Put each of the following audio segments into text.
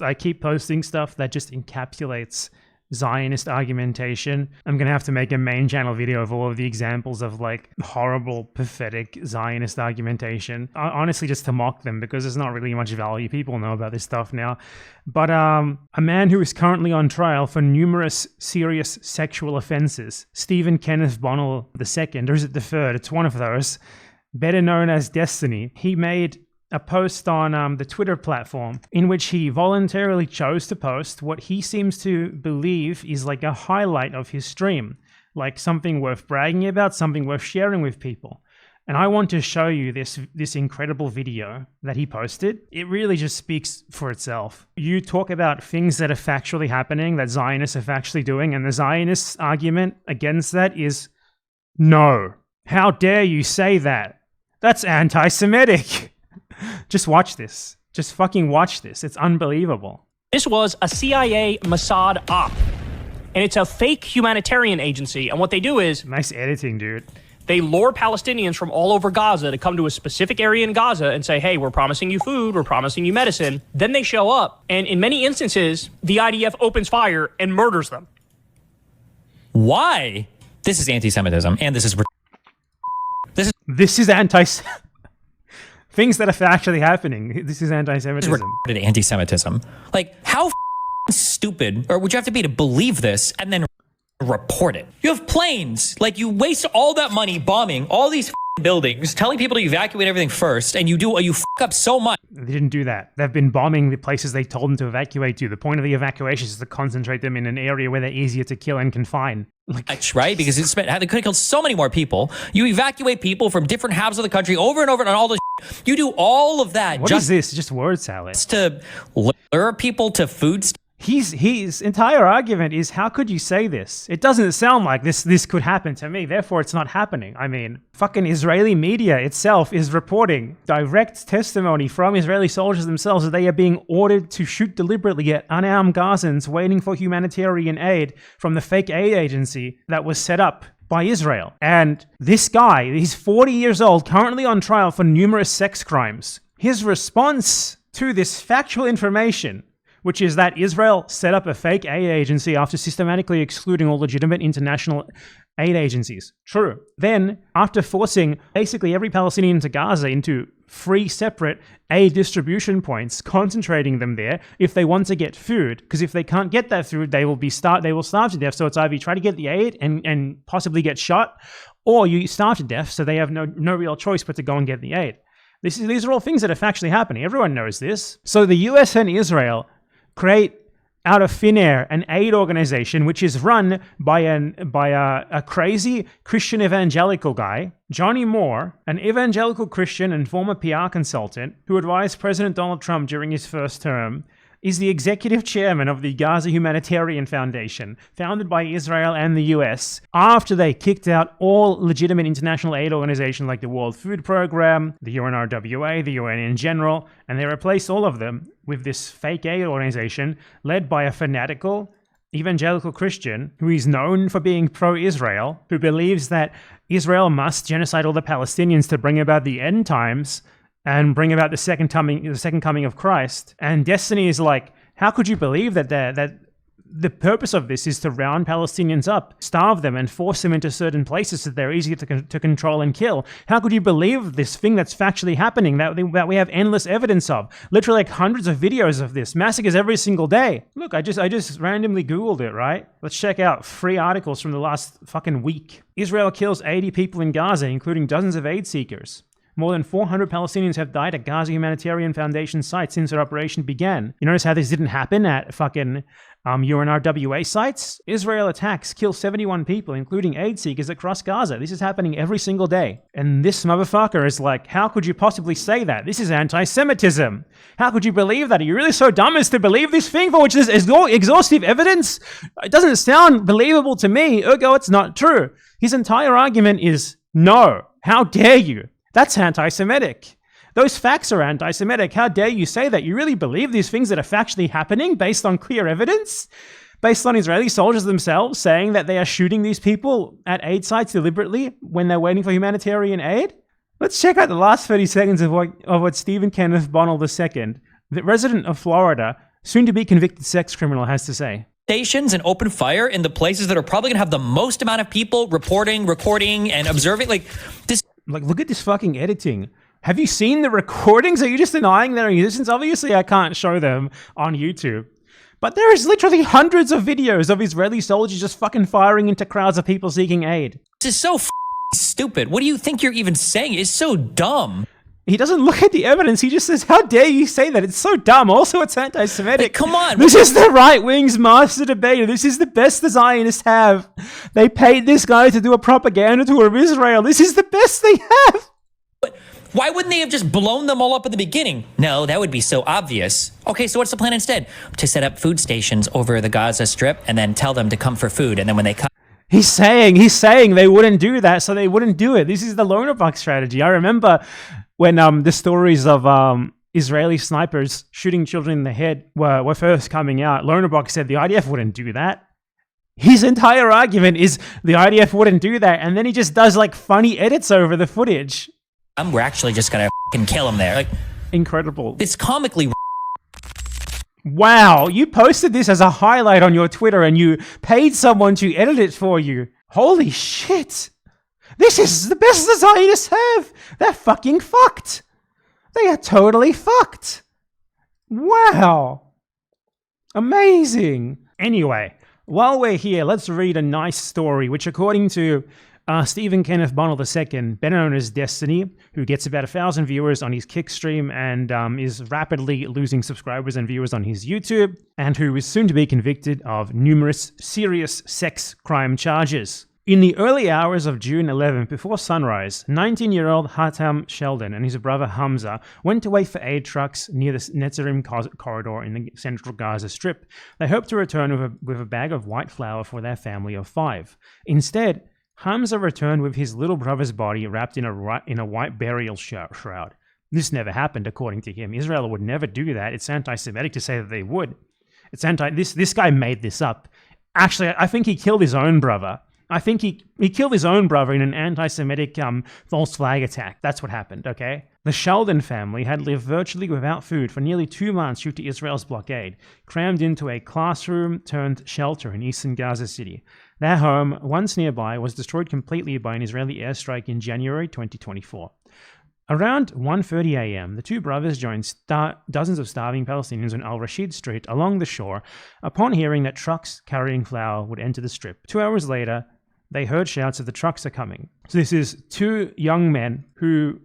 I keep posting stuff that just encapsulates Zionist argumentation. I'm going to have to make a main channel video of all of the examples of like horrible, pathetic Zionist argumentation. Honestly, just to mock them because there's not really much value. People know about this stuff now. But a man who is currently on trial for numerous serious sexual offenses, Stephen Kenneth Bonnell II, or is it the third? It's one of those, better known as Destiny. He made a post on the Twitter platform in which he voluntarily chose to post what he seems to believe is like a highlight of his stream, like something worth bragging about, something worth sharing with people. And I want to show you this incredible video that he posted. It really just speaks for itself. You talk about things that are factually happening, that Zionists are factually doing, and the Zionist argument against that is, no. How dare you say that? That's anti-Semitic. Just watch this. Just fucking watch this. It's unbelievable. This was a CIA Mossad op, and it's a fake humanitarian agency. And what they do is... Nice editing, dude. They lure Palestinians from all over Gaza to come to a specific area in Gaza and say, hey, we're promising you food, we're promising you medicine. Then they show up, and in many instances, the IDF opens fire and murders them. Why? This is anti-Semitism, and this is anti-Semitism. Things that are actually happening. This is anti-Semitism. Anti-Semitism. Like, how stupid, or would you have to be to believe this and then report it? You have planes. Like, you waste all that money bombing all these buildings, telling people to evacuate everything first, and you up so much. They didn't do that. They've been bombing the places they told them to evacuate to. The point of the evacuation is to concentrate them in an area where they're easier to kill and confine. That's right, because they could have killed so many more people. You evacuate people from different halves of the country over and over and all this. You do all of that. What is this? Just word salad. Just to lure people to food. His entire argument is, how could you say this? It doesn't sound like this could happen to me, therefore it's not happening. I mean, fucking Israeli media itself is reporting direct testimony from Israeli soldiers themselves that they are being ordered to shoot deliberately at unarmed Gazans waiting for humanitarian aid from the fake aid agency that was set up by Israel. And this guy, he's 40 years old, currently on trial for numerous sex crimes. His response to this factual information, which is that Israel set up a fake aid agency after systematically excluding all legitimate international aid agencies. True. Then, after forcing basically every Palestinian into Gaza into 3 separate aid distribution points, concentrating them there if they want to get food, because if they can't get that food, they will starve to death. So it's either you try to get the aid and possibly get shot, or you starve to death, so they have no real choice but to go and get the aid. These are all things that are factually happening. Everyone knows this. So the US and Israel create out of thin air an aid organization which is run by a crazy Christian evangelical guy, Johnny Moore, an evangelical Christian and former PR consultant who advised President Donald Trump during his first term, is the executive chairman of the Gaza Humanitarian Foundation, founded by Israel and the US, after they kicked out all legitimate international aid organizations like the World Food Program, the UNRWA, the UN in general, and they replaced all of them with this fake aid organization led by a fanatical evangelical Christian who is known for being pro-Israel, who believes that Israel must genocide all the Palestinians to bring about the end times and bring about the second coming of Christ. And Destiny is like, how could you believe that the purpose of this is to round Palestinians up, starve them, and force them into certain places so they're easier to control and kill? How could you believe this thing that's factually happening, that we have endless evidence of? Literally like hundreds of videos of this. Massacres every single day. Look, I just randomly Googled it, right? Let's check out 3 articles from the last fucking week. Israel kills 80 people in Gaza, including dozens of aid seekers. More than 400 Palestinians have died at Gaza Humanitarian Foundation sites since their operation began. You notice how this didn't happen at fucking UNRWA sites? Israel attacks kill 71 people, including aid seekers across Gaza. This is happening every single day. And this motherfucker is like, how could you possibly say that? This is anti-Semitism. How could you believe that? Are you really so dumb as to believe this thing for which there's exhaustive evidence? It doesn't sound believable to me, ergo it's not true. His entire argument is, no, how dare you? That's anti-Semitic. Those facts are anti-Semitic. How dare you say that? You really believe these things that are factually happening based on clear evidence? Based on Israeli soldiers themselves saying that they are shooting these people at aid sites deliberately when they're waiting for humanitarian aid? Let's check out the last 30 seconds of what Stephen Kenneth Bonnell II, the resident of Florida, soon-to-be convicted sex criminal has to say. Stations and open fire in the places that are probably going to have the most amount of people reporting, recording, and observing. Like, look at this fucking editing. Have you seen the recordings? Are you just denying their existence? Obviously, I can't show them on YouTube. But there is literally hundreds of videos of Israeli soldiers just fucking firing into crowds of people seeking aid. This is so stupid. What do you think you're even saying? It's so dumb. He doesn't look at the evidence. He just says, how dare you say that? It's so dumb. Also, it's anti-Semitic. Like, come on. This is the right wing's master debater. This is the best the Zionists have. They paid this guy to do a propaganda tour of Israel. This is the best they have. But why wouldn't they have just blown them all up at the beginning? No, that would be so obvious. Okay, so what's the plan instead? To set up food stations over the Gaza Strip and then tell them to come for food. And then when they come... He's saying they wouldn't do that, so they wouldn't do it. This is the loner box strategy. I remember when the stories of Israeli snipers shooting children in the head were first coming out. Lonerbox said the IDF wouldn't do that. His entire argument is the IDF wouldn't do that, and then he just does like funny edits over the footage. We're actually just gonna fucking kill him there. Like, incredible. It's comically... Wow, you posted this as a highlight on your Twitter and you paid someone to edit it for you. Holy shit. This is the best the Zionists have. They're fucking fucked. They are totally fucked. Wow. Amazing. Anyway, while we're here, let's read a nice story, which according to Stephen Kenneth Bonnell II, better known as Destiny, who gets about 1,000 viewers on his Kick stream and is rapidly losing subscribers and viewers on his YouTube, and who is soon to be convicted of numerous serious sex crime charges. In the early hours of June 11th, before sunrise, 19-year-old Hatem Sheldon and his brother Hamza went to wait for aid trucks near the Netzarim corridor in the central Gaza Strip. They hoped to return with a bag of white flour for their family of 5. Instead, Hamza returned with his little brother's body wrapped in a white burial shroud. This never happened, according to him. Israel would never do that. It's anti-Semitic to say that they would. This guy made this up. Actually, I think he killed his own brother. I think he killed his own brother in an anti-Semitic false flag attack. That's what happened, okay? The Sheldon family had lived virtually without food for nearly 2 months due to Israel's blockade, crammed into a classroom-turned-shelter in eastern Gaza City. Their home, once nearby, was destroyed completely by an Israeli airstrike in January 2024. Around 1:30 a.m., the two brothers joined dozens of starving Palestinians on Al-Rashid Street along the shore upon hearing that trucks carrying flour would enter the strip. 2 hours later, they heard shouts of the trucks are coming. So this is 2 young men who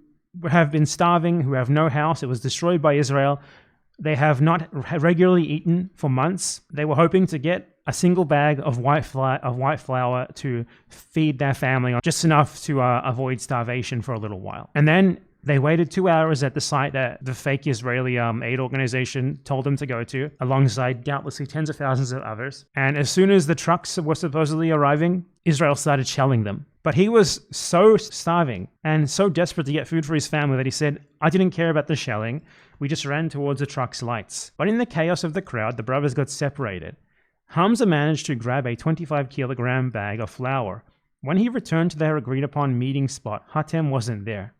have been starving, who have no house. It was destroyed by Israel. They have not regularly eaten for months. They were hoping to get a single bag of white flour to feed their family on, just enough to avoid starvation for a little while. And then they waited 2 hours at the site that the fake Israeli aid organization told them to go to, alongside doubtlessly tens of thousands of others. And as soon as the trucks were supposedly arriving, Israel started shelling them. But he was so starving and so desperate to get food for his family that he said, I didn't care about the shelling. We just ran towards the truck's lights. But in the chaos of the crowd, the brothers got separated. Hamza managed to grab a 25-kilogram bag of flour. When he returned to their agreed-upon meeting spot, Hatem wasn't there.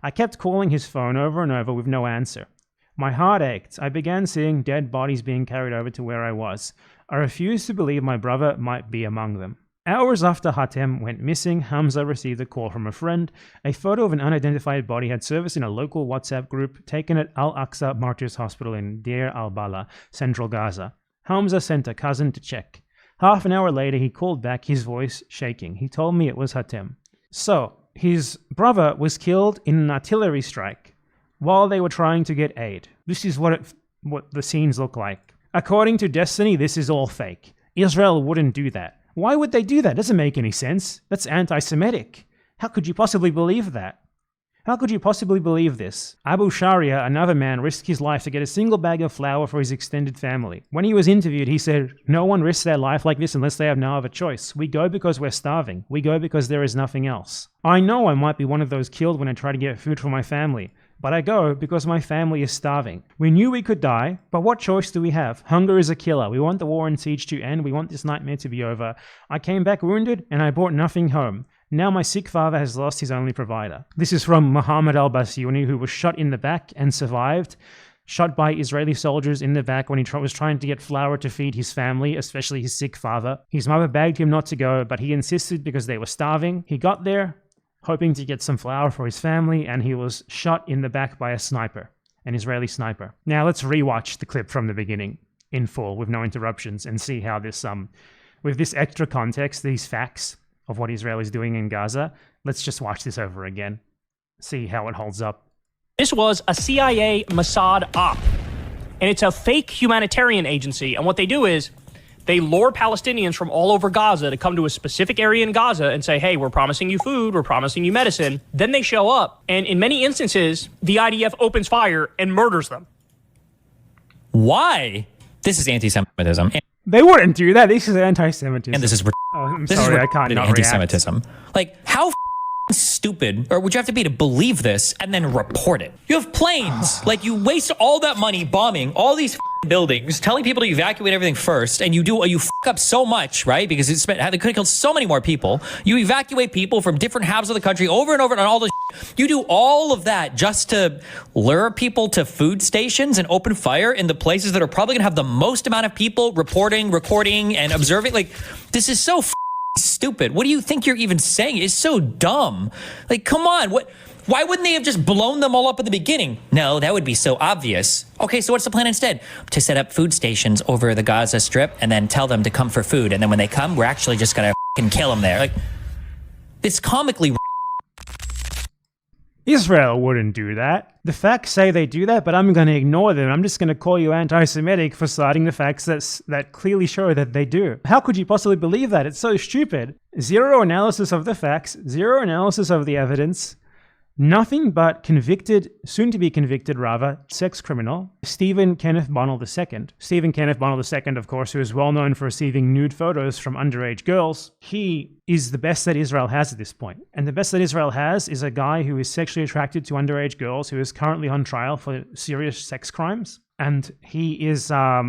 I kept calling his phone over and over with no answer. My heart ached. I began seeing dead bodies being carried over to where I was. I refused to believe my brother might be among them. Hours after Hatem went missing, Hamza received a call from a friend. A photo of an unidentified body had surfaced in a local WhatsApp group taken at Al-Aqsa Martyrs Hospital in Deir al-Bala, central Gaza. Hamza sent a cousin to check. Half an hour later, he called back, his voice shaking. He told me it was Hatem. So, his brother was killed in an artillery strike while they were trying to get aid. This is what the scenes look like. According to Destiny, this is all fake. Israel wouldn't do that. Why would they do that? Doesn't make any sense. That's anti-Semitic. How could you possibly believe that? How could you possibly believe this? Abu Sharia, another man, risked his life to get a single bag of flour for his extended family. When he was interviewed, he said, no one risks their life like this unless they have no other choice. We go because we're starving. We go because there is nothing else. I know I might be one of those killed when I try to get food for my family, but I go because my family is starving. We knew we could die, but what choice do we have? Hunger is a killer. We want the war and siege to end. We want this nightmare to be over. I came back wounded and I brought nothing home. Now my sick father has lost his only provider. This is from Muhammad al-Basuni, who was shot in the back and survived. shot by Israeli soldiers in the back when he was trying to get flour to feed his family, especially his sick father. His mother begged him not to go, but he insisted because they were starving. He got there, hoping to get some flour for his family, and he was shot in the back by a sniper, an Israeli sniper. Now let's rewatch the clip from the beginning in full with no interruptions and see how this, with this extra context, these facts of what Israel is doing in Gaza, let's just watch this over again, see how it holds up. This was a CIA Mossad op, and it's a fake humanitarian agency. And what they do is they lure Palestinians from all over Gaza to come to a specific area in Gaza and say, hey, we're promising you food, we're promising you medicine. Then they show up, and in many instances, the IDF opens fire and murders them. Why? This is anti-Semitism. They wouldn't do that. This is anti-Semitism. And this is I'm sorry, I can't not anti-Semitism. react. Like, how stupid or would you have to be to believe this and then report it? You have planes. Like, you waste all that money bombing all these buildings, telling people to evacuate everything first, and you fuck up so much, right? Because they could have killed so many more people. You evacuate people from different halves of the country over and over and all this. You do all of that just to lure people to food stations and open fire in the places that are probably gonna have the most amount of people reporting, recording, and observing. Like, this is so stupid. What do you think you're even saying? It's so dumb. Like, come on. Why wouldn't they have just blown them all up at the beginning? No, that would be so obvious. Okay, so what's the plan instead? To set up food stations over the Gaza Strip and then tell them to come for food. And then when they come, we're actually just gonna kill them there. Like, it's comically. Israel wouldn't do that. The facts say they do that, but I'm going to ignore them. I'm just going to call you anti-Semitic for citing the facts that clearly show that they do. How could you possibly believe that? It's so stupid. Zero analysis of the facts, zero analysis of the evidence, nothing but convicted, soon to be convicted rather, sex criminal, Kenneth Bonnell II. Kenneth Bonnell II, of course, who is well known for receiving nude photos from underage girls. He is the best that Israel has at this point. And the best that Israel has is a guy who is sexually attracted to underage girls who is currently on trial for serious sex crimes. And he is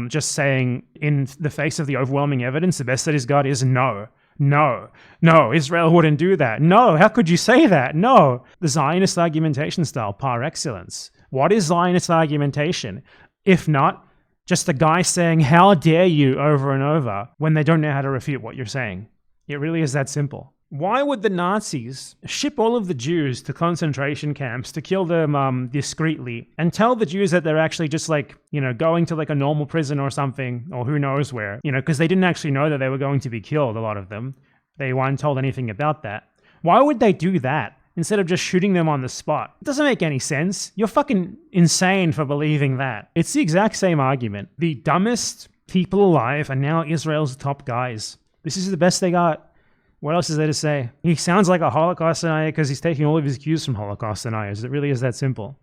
just saying, in the face of the overwhelming evidence, the best that he's got is no. No, Israel wouldn't do that. No, how could you say that? No. The Zionist argumentation style par excellence. What is Zionist argumentation? If not, just a guy saying, how dare you, over and over, when they don't know how to refute what you're saying. It really is that simple. Why would the Nazis ship all of the Jews to concentration camps to kill them discreetly and tell the Jews that they're actually just going to a normal prison or something, or who knows where, because they didn't actually know that they were going to be killed, a lot of them. They weren't told anything about that. Why would they do that instead of just shooting them on the spot? It doesn't make any sense. You're fucking insane for believing that. It's the exact same argument. The dumbest people alive are now Israel's top guys. This is the best they got. What else is there to say? He sounds like a Holocaust denier because he's taking all of his cues from Holocaust deniers. It really is that simple.